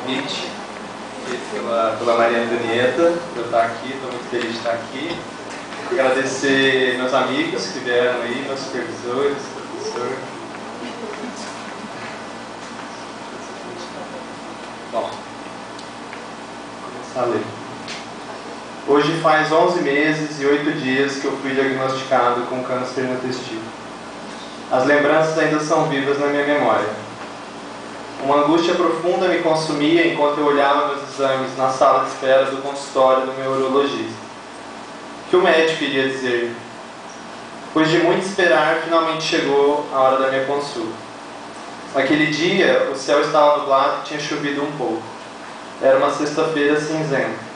convite pela Maria Antonieta, por eu estar aqui, estou muito feliz de estar aqui. Agradecer meus amigos que vieram aí, meus supervisores, professor. Bom, vou começar a ler. Hoje faz 11 meses e 8 dias que eu fui diagnosticado com câncer no testículo. As lembranças ainda são vivas na minha memória. Uma angústia profunda me consumia enquanto eu olhava meus exames na sala de espera do consultório do meu urologista. O que o médico iria dizer? Depois de muito esperar, finalmente chegou a hora da minha consulta. Naquele dia, o céu estava nublado e tinha chovido um pouco. Era uma sexta-feira cinzenta.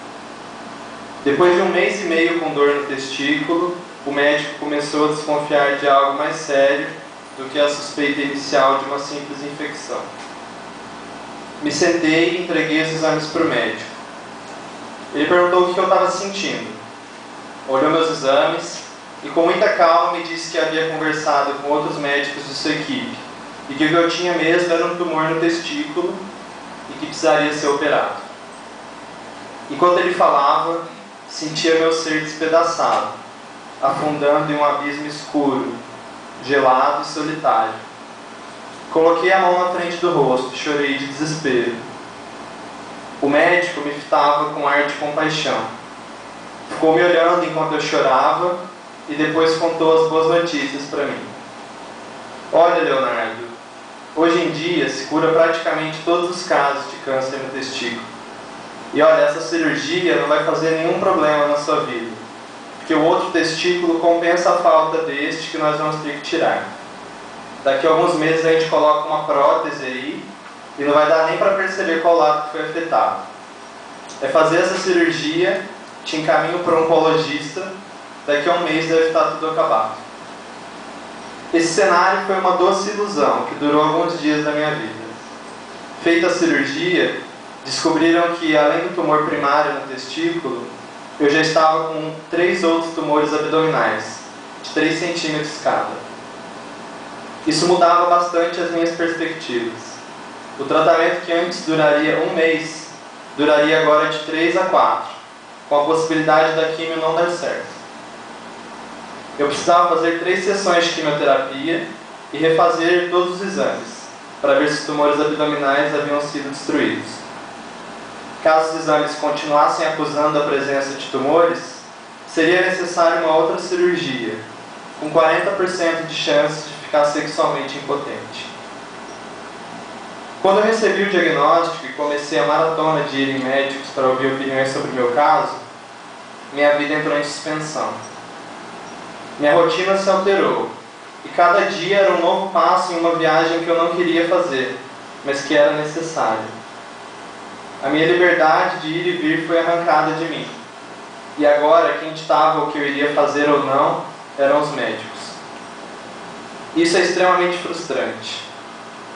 Depois de 1 mês e meio com dor no testículo, o médico começou a desconfiar de algo mais sério do que a suspeita inicial de uma simples infecção. Me sentei e entreguei os exames para o médico. Ele perguntou o que eu estava sentindo. Olhou meus exames e com muita calma me disse que havia conversado com outros médicos de sua equipe e que o que eu tinha mesmo era um tumor no testículo e que precisaria ser operado. Enquanto ele falava, sentia meu ser despedaçado, afundando em um abismo escuro, gelado e solitário. Coloquei a mão na frente do rosto e chorei de desespero. O médico me fitava com ar de compaixão. Ficou me olhando enquanto eu chorava e depois contou as boas notícias para mim. Olha, Leonardo, hoje em dia se cura praticamente todos os casos de câncer no testículo. E olha, essa cirurgia não vai fazer nenhum problema na sua vida, porque o outro testículo compensa a falta deste que nós vamos ter que tirar. Daqui a alguns meses a gente coloca uma prótese aí e não vai dar nem para perceber qual lado que foi afetado. É fazer essa cirurgia, te encaminho para um oncologista, daqui a um mês deve estar tudo acabado. Esse cenário foi uma doce ilusão que durou alguns dias da minha vida. Feita a cirurgia, descobriram que além do tumor primário no testículo, eu já estava com 3 outros tumores abdominais, de 3 centímetros cada. Isso mudava bastante as minhas perspectivas. O tratamento que antes duraria 1 mês, duraria agora de 3 a 4, com a possibilidade da quimio não dar certo. Eu precisava fazer 3 sessões de quimioterapia e refazer todos os exames, para ver se os tumores abdominais haviam sido destruídos. Caso os exames continuassem acusando a presença de tumores, seria necessária uma outra cirurgia, com 40% de chance de ficar sexualmente impotente. Quando eu recebi o diagnóstico e comecei a maratona de ir em médicos para ouvir opiniões sobre o meu caso, minha vida entrou em suspensão. Minha rotina se alterou, e cada dia era um novo passo em uma viagem que eu não queria fazer, mas que era necessária. A minha liberdade de ir e vir foi arrancada de mim. E agora quem ditava o que eu iria fazer ou não eram os médicos. Isso é extremamente frustrante.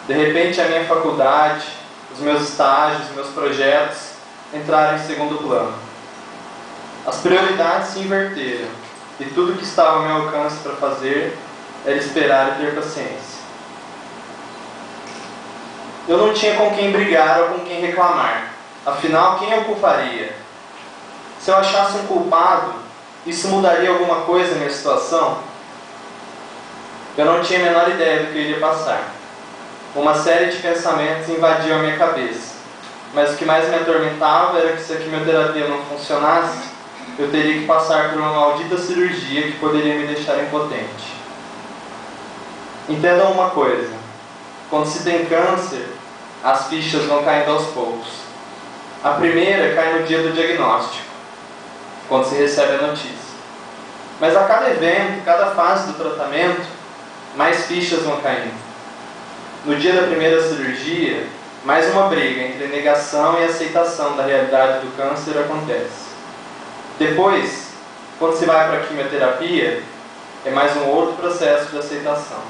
De repente a minha faculdade, os meus estágios, meus projetos entraram em segundo plano. As prioridades se inverteram e tudo que estava ao meu alcance para fazer era esperar e ter paciência. Eu não tinha com quem brigar ou com quem reclamar. Afinal, quem eu culparia? Se eu achasse um culpado, isso mudaria alguma coisa na minha situação? Eu não tinha a menor ideia do que eu iria passar. Uma série de pensamentos invadiam a minha cabeça. Mas o que mais me atormentava era que se a quimioterapia não funcionasse, eu teria que passar por uma maldita cirurgia que poderia me deixar impotente. Entendam uma coisa. Quando se tem câncer, as fichas vão caindo aos poucos. A primeira cai no dia do diagnóstico, quando se recebe a notícia. Mas a cada evento, cada fase do tratamento, mais fichas vão caindo. No dia da primeira cirurgia, mais uma briga entre negação e aceitação da realidade do câncer acontece. Depois, quando se vai para a quimioterapia, é mais um outro processo de aceitação.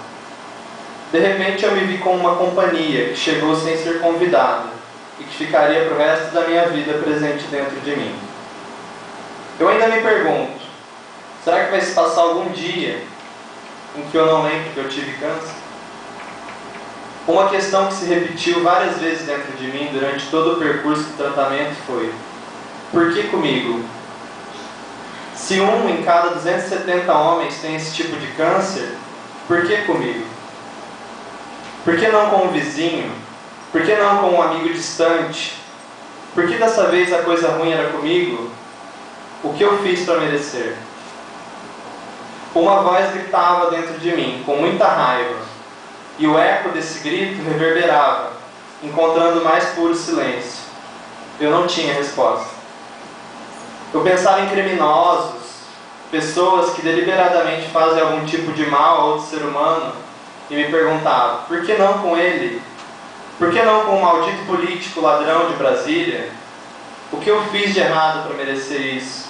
De repente eu me vi com uma companhia que chegou sem ser convidada e que ficaria para o resto da minha vida presente dentro de mim. Eu ainda me pergunto, será que vai se passar algum dia em que eu não lembro que eu tive câncer? Uma questão que se repetiu várias vezes dentro de mim durante todo o percurso do tratamento foi: por que comigo? Se 1 em cada 270 homens tem esse tipo de câncer, por que comigo? Por que não com um vizinho? Por que não com um amigo distante? Por que dessa vez a coisa ruim era comigo? O que eu fiz para merecer? Uma voz gritava dentro de mim, com muita raiva, e o eco desse grito reverberava, encontrando o mais puro silêncio. Eu não tinha resposta. Eu pensava em criminosos, pessoas que deliberadamente fazem algum tipo de mal a outro ser humano, e me perguntava: por que não com ele? Por que não com o maldito político ladrão de Brasília? O que eu fiz de errado para merecer isso?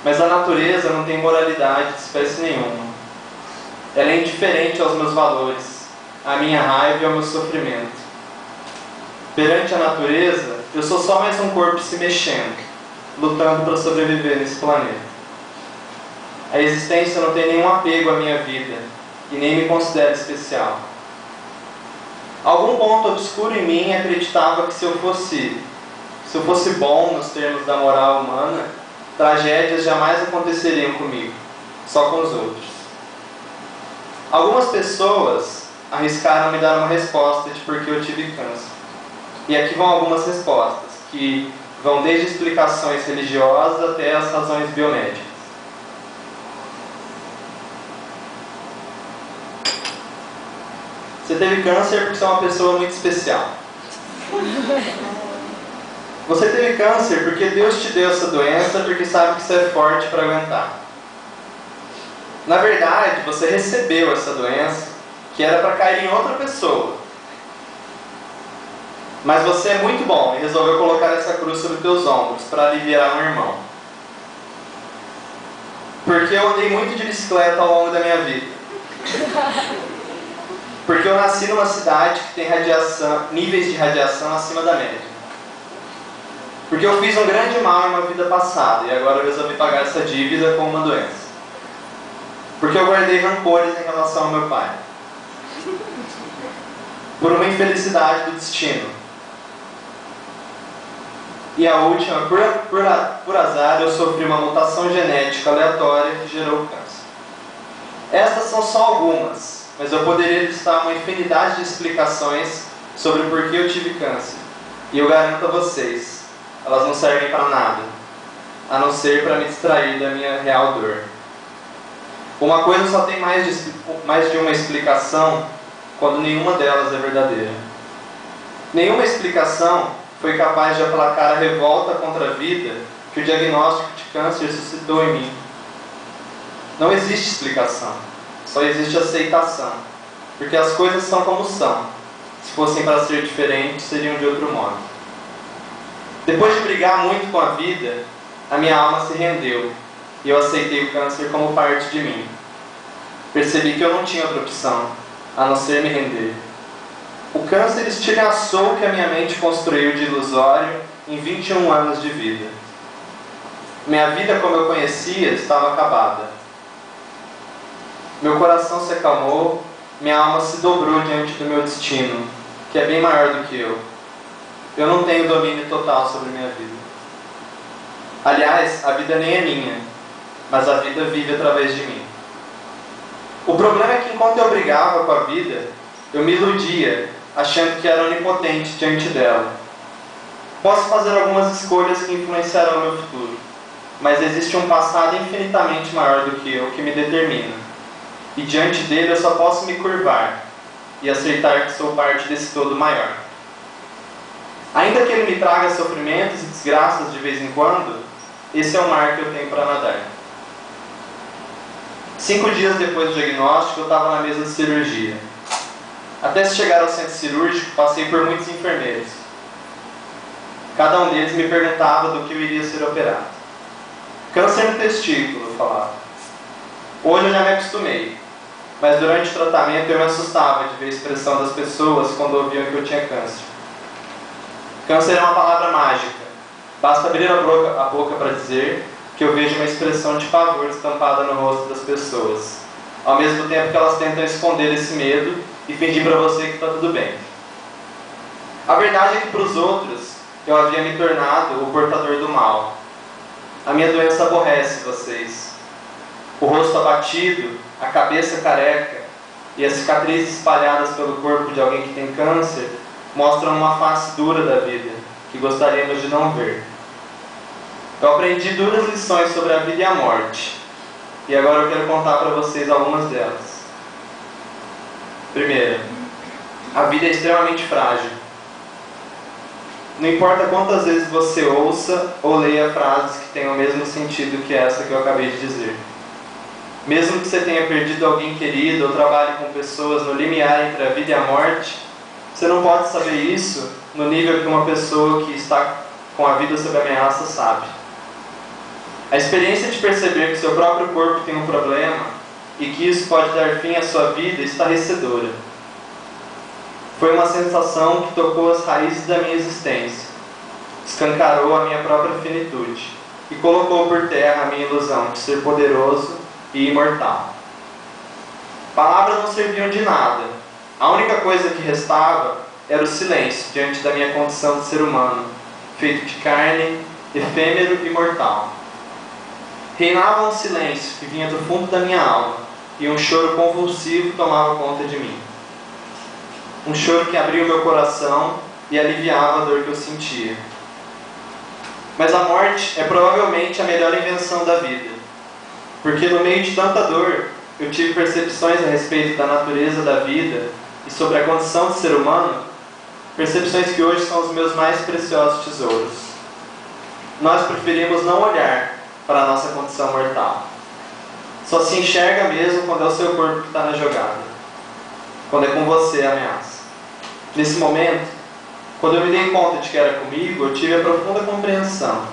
Mas a natureza não tem moralidade de espécie nenhuma. Ela é indiferente aos meus valores, à minha raiva e ao meu sofrimento. Perante a natureza, eu sou só mais um corpo se mexendo, lutando para sobreviver nesse planeta. A existência não tem nenhum apego à minha vida e nem me considera especial. Algum ponto obscuro em mim acreditava que se eu fosse bom nos termos da moral humana, tragédias jamais aconteceriam comigo, só com os outros. Algumas pessoas arriscaram me dar uma resposta de por que eu tive câncer. E aqui vão algumas respostas, que vão desde explicações religiosas até as razões biomédicas. Você teve câncer porque você é uma pessoa muito especial. Você teve câncer porque Deus te deu essa doença porque sabe que você é forte para aguentar. Na verdade, você recebeu essa doença que era para cair em outra pessoa. Mas você é muito bom e resolveu colocar essa cruz sobre teus ombros para aliviar um irmão. Porque eu andei muito de bicicleta ao longo da minha vida. Porque eu nasci numa cidade que tem níveis de radiação acima da média. Porque eu fiz um grande mal em uma vida passada e agora eu resolvi pagar essa dívida com uma doença. Porque eu guardei rancores em relação ao meu pai. Por uma infelicidade do destino. E a última, por azar, eu sofri uma mutação genética aleatória que gerou câncer. Estas são só algumas, mas eu poderia listar uma infinidade de explicações sobre por que eu tive câncer. E eu garanto a vocês, elas não servem para nada, a não ser para me distrair da minha real dor. Uma coisa só tem mais de uma explicação quando nenhuma delas é verdadeira. Nenhuma explicação foi capaz de aplacar a revolta contra a vida que o diagnóstico de câncer suscitou em mim. Não existe explicação, só existe aceitação, porque as coisas são como são. Se fossem para ser diferentes, seriam de outro modo. Depois de brigar muito com a vida, a minha alma se rendeu e eu aceitei o câncer como parte de mim. Percebi que eu não tinha outra opção, a não ser me render. O câncer estilhaçou o que a minha mente construiu de ilusório em 21 anos de vida. Minha vida como eu conhecia estava acabada. Meu coração se acalmou, minha alma se dobrou diante do meu destino, que é bem maior do que eu. Eu não tenho domínio total sobre minha vida. Aliás, a vida nem é minha, mas a vida vive através de mim. O problema é que enquanto eu brigava com a vida, eu me iludia, achando que era onipotente diante dela. Posso fazer algumas escolhas que influenciarão o meu futuro, mas existe um passado infinitamente maior do que eu que me determina. E diante dele eu só posso me curvar e aceitar que sou parte desse todo maior. Ainda que ele me traga sofrimentos e desgraças de vez em quando, esse é o mar que eu tenho para nadar. 5 dias depois do diagnóstico, eu estava na mesa de cirurgia. Até chegar ao centro cirúrgico, passei por muitos enfermeiros. Cada um deles me perguntava do que eu iria ser operado. Câncer no testículo, eu falava. Hoje eu já me acostumei, mas durante o tratamento eu me assustava de ver a expressão das pessoas quando ouviam que eu tinha câncer. Câncer é uma palavra mágica. Basta abrir a boca para dizer que eu vejo uma expressão de pavor estampada no rosto das pessoas, ao mesmo tempo que elas tentam esconder esse medo e fingir para você que está tudo bem. A verdade é que para os outros eu havia me tornado o portador do mal. A minha doença aborrece vocês. O rosto abatido, a cabeça careca e as cicatrizes espalhadas pelo corpo de alguém que tem câncer mostram uma face dura da vida, que gostaríamos de não ver. Eu aprendi duras lições sobre a vida e a morte, e agora eu quero contar para vocês algumas delas. Primeira, a vida é extremamente frágil. Não importa quantas vezes você ouça ou leia frases que tenham o mesmo sentido que essa que eu acabei de dizer. Mesmo que você tenha perdido alguém querido ou trabalhe com pessoas no limiar entre a vida e a morte, você não pode saber isso no nível que uma pessoa que está com a vida sob ameaça sabe. A experiência de perceber que seu próprio corpo tem um problema e que isso pode dar fim à sua vida é estarrecedora. Foi uma sensação que tocou as raízes da minha existência, escancarou a minha própria finitude e colocou por terra a minha ilusão de ser poderoso e imortal. Palavras não serviam de nada. A única coisa que restava era o silêncio diante da minha condição de ser humano, feito de carne, efêmero e mortal. Reinava um silêncio que vinha do fundo da minha alma, e um choro convulsivo tomava conta de mim. Um choro que abria o meu coração e aliviava a dor que eu sentia. Mas a morte é provavelmente a melhor invenção da vida, porque no meio de tanta dor, eu tive percepções a respeito da natureza da vida e sobre a condição de ser humano, percepções que hoje são os meus mais preciosos tesouros. Nós preferimos não olhar para a nossa condição mortal. Só se enxerga mesmo quando é o seu corpo que está na jogada, quando é com você a ameaça. Nesse momento, quando eu me dei conta de que era comigo, eu tive a profunda compreensão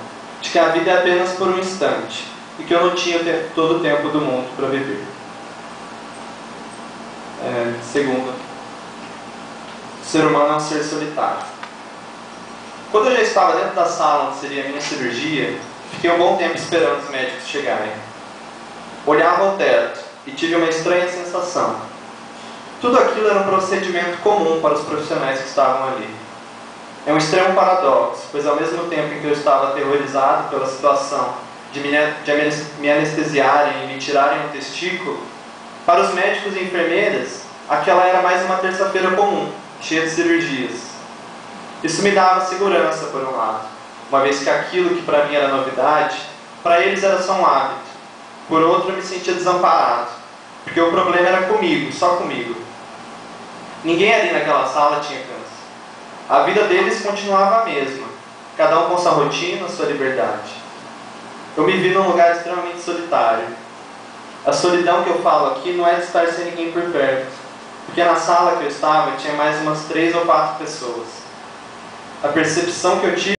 de que a vida é apenas por um instante e que eu não tinha todo o tempo do mundo para viver. Segundo, o ser humano é um ser solitário. Quando eu já estava dentro da sala onde seria a minha cirurgia, fiquei um bom tempo esperando os médicos chegarem. Olhava ao teto e tive uma estranha sensação. Tudo aquilo era um procedimento comum para os profissionais que estavam ali. É um extremo paradoxo, pois ao mesmo tempo em que eu estava aterrorizado pela situação de me anestesiarem e me tirarem um testículo, para os médicos e enfermeiras, aquela era mais uma terça-feira comum, cheia de cirurgias. Isso me dava segurança, por um lado, uma vez que aquilo que para mim era novidade, para eles era só um hábito. Por outro, eu me sentia desamparado, porque o problema era comigo, só comigo. Ninguém ali naquela sala tinha câncer. A vida deles continuava a mesma, cada um com sua rotina, sua liberdade. Eu me vi num lugar extremamente solitário. A solidão que eu falo aqui não é de estar sem ninguém por perto, porque na sala que eu estava tinha mais umas 3 ou 4 pessoas. A percepção que eu tive